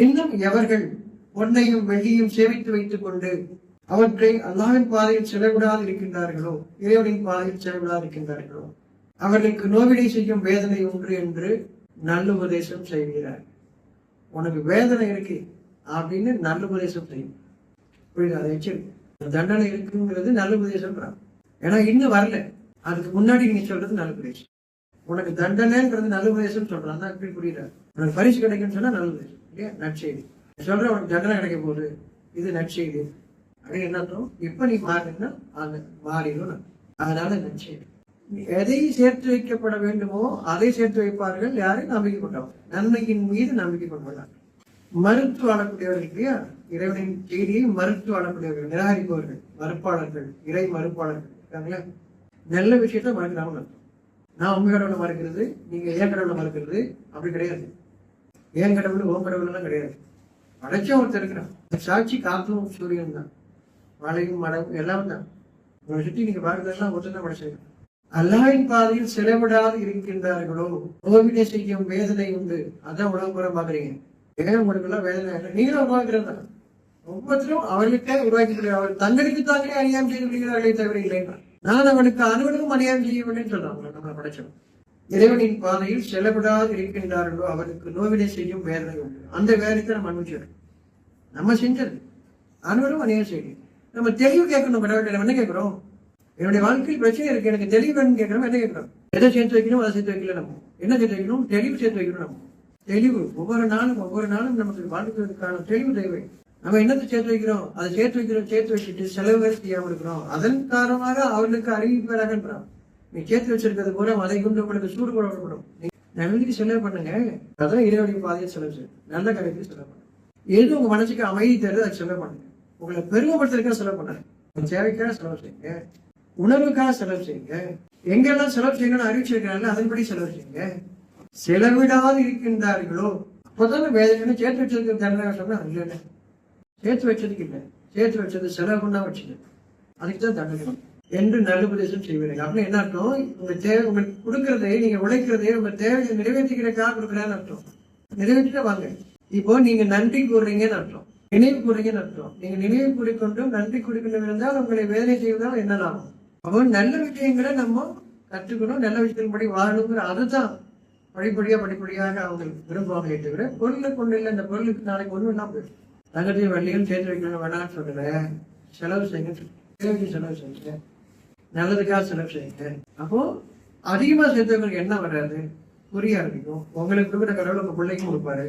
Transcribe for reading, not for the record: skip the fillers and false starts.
இன்னும் எவர்கள் பொன்னையும் வெள்ளியும் சேமித்து வைத்துக் கொண்டு அவற்றை அல்லாஹ்வின் பாதையில் செலவிடாது இருக்கின்றார்களோ, இறைவனின் பாதையில் செலவிடாது இருக்கின்றார்களோ, அவர்களுக்கு நோவினை செய்யும் வேதனை ஒன்று என்று நல்லுபதேசம் செய்கிறார். உனக்கு வேதனை இருக்கு அப்படின்னு நல்லுபதேசம் செய்யும். புரியுது? அதை வச்சிருக்கு தண்டனை இருக்குங்கிறது நல்லுபதேசம். ஏன்னா இன்னும் வரல, அதுக்கு முன்னாடி நீங்க சொல்றது நல்லுபதேசம். உனக்கு தண்டனைன்றது நல்லுபதேசம் சொல்றான். அப்படி புரியுதா? உனக்கு பரிசு கிடைக்குன்னு சொன்னா நல்லுபதேசம் இல்லையா? நற்செய்தி சொல்ற உனக்கு தண்டனை கிடைக்க போகுது, இது நற்செய்தி அப்படின்னு என்ன அர்த்தம்? இப்ப நீ மாறினா அது மாறிடும். அதனால நற்செய்தி. எதை சேர்த்து வைக்கப்பட வேண்டுமோ அதை சேர்த்து வைப்பார்கள். யாரு? நம்பிக்கை கொண்டவர்கள், நன்மையின் மீது நம்பிக்கை கொண்டவர்கள். மறுத்து வாழக்கூடியவர்கள் இல்லையா? இறைவனின் செய்தியை மறுத்து வாழக்கூடியவர்கள், நிராகரிப்பவர்கள், மறுப்பாளர்கள், இறை மறுப்பாளர்கள் இருக்காங்களா? நல்ல விஷயத்த மறுக்கிறாங்க. நான் உங்க கடவுளை மறுக்கிறது, நீங்க ஏன் கடவுளை மறுக்கிறது அப்படி கிடையாது. ஏன் கடவுள் ஓம் கடவுள் எல்லாம் கிடையாது. படைச்ச ஒருத்தர் இருக்கிறான். சாட்சி காத்தும் சூரியன் தான், மழையும் மழையும் எல்லாம் தான். உங்களை சுற்றி நீங்க பார்க்கறதெல்லாம் ஒருத்தர் தான் படைச்சிருக்கேன். அல்லாஹ்வின் பாதையில் செலவிடாது இருக்கின்றார்களோ, நோவினை செய்யும் வேதனை உண்டு. அதான் உலகம் பாக்குறீங்க. ஏன் உங்களுக்கு எல்லாம் வேதனை? நீங்களும் உருவாக்குறது தான். ஒவ்வொருத்தரும் அவர்களுக்கே உருவாக்கி அவர் தங்களுக்கு தாங்களே அநியாயம் செய்து விடுகிறார்களே தவிர இல்லைன்னா நான் அவனுக்கு அனுவனுக்கும் அநியாயம் செய்யவில்லைன்னு சொல்றாங்க. நம்மளை படைச்சோம். இறைவனின் பாதையில் செலவிடாது இருக்கின்றார்களோ அவருக்கு நோவினை செய்யும் வேதனை உண்டு. அந்த வேதனைக்கு நம்ம அனுபவிச்சிடும். நம்ம செஞ்சது அனுவனும் அநியாயம் செய்யும். நம்ம தெளிவு கேட்கணும். கடவுள் என்ன கேட்கிறோம்? என்னுடைய வாழ்க்கையில் பிரச்சனை இருக்கு, எனக்கு தெளிவு வேணும்னு கேட்கிறோம். என்ன கேட்கிறோம்? எதை சேர்த்து வைக்கணும், அதை சேர்த்து வைக்கல. நம்ம என்ன சேர்த்து வைக்கணும்? தெளிவு சேர்த்து வைக்கணும். நம்ம தெளிவு ஒவ்வொரு நாளும் நமக்கு வாழ்க்கைக்கான தெளிவு தேவை. நம்ம என்னத்தை சேர்த்து வைக்கிறோம்? அதை சேர்த்து வச்சுட்டு செலவு வேறு செய்யாம இருக்கிறோம். அதன் காரணமாக அவர்களுக்கு அறிவிப்பதாகன்றான். நீ சேர்த்து வச்சிருக்கிறது பூரா அதை கொண்டு உங்களுக்கு சூடு கொடுக்கப்படும். நல்லதுக்கு செலவு பண்ணுங்க. அதான் இறைவனுடைய பாதையை செலவு செய்யும். நல்ல காரியத்துக்கு செலவு பண்ணுங்க. எது உங்க மனசுக்கு அமைதி தருது அதை செலவு பண்ணுங்க. உங்களை பெருமைப்படுத்துறதுக்காக செலவு பண்ணாங்க. தேவைக்காக செலவு செய்யுங்க, உணர்வுக்காக செலவு செய்யுங்க. எங்கெல்லாம் செலவு செய்யணும்னு அறிவிச்சிருக்கிறாங்க அதன்படி செலவு செய்யுங்க. செலவிடாது இருக்கின்றார்களோ அப்பதானே வேதனை. சேர்த்து வச்சதுக்கு தண்டனை சொன்னா இல்லை, சேர்த்து வச்சதுக்கு இல்லை, சேர்த்து வச்சது செலவு பண்ணா வச்சது, அதுக்கு தான் தண்டனை என்று நல்லுபதேசம் செய்வீங்க. அப்படின்னு என்ன அர்த்தம்? உங்க தேவை, உங்களுக்கு கொடுக்கறதே, நீங்க உழைக்கிறதே உங்க தேவையை நிறைவேற்றிக்கிறதுக்காக கொடுக்குறேன்னு அர்த்தம். நிறைவேற்றிட்டா வாங்க. இப்போ நீங்க நன்றி கூறுறீங்கன்னு அர்த்தம், நினைவு கூறுறீங்கன்னு அர்த்தம். நீங்க நினைவு கூறிக்கொண்டும் நன்றி கூறிக்கொண்டும் இருந்தால் உங்களை வேதனை செய்வதால் என்ன லாபம்? அப்போ நல்ல விஷயங்களை நம்ம கற்றுக்கணும், நல்ல விஷயத்தின்படி வாழணுங்கிற அதுதான் படிப்படியாக அவங்களுக்கு விரும்புவாங்களே தவிர பொருளை கொண்டு இல்லை. இந்த பொருளுக்கு நாளைக்கு ஒண்ணு இல்லாம போயிடும். தங்கத்தையும் வெள்ளியும் சேர்த்து வைக்கணும் வேணாம்னு சொல்லல. செலவு செய்யுங்க, செலவு செய்யுங்க, நல்லதுக்காக செலவு செய்யுங்க. அப்போ அதிகமா சேர்த்தவங்களுக்கு என்ன வராது? புரிய ஆரம்பிக்கும். உங்களுக்கு கொடுக்குற கடவுள் உங்க பிள்ளைக்கும் கொடுப்பாரு.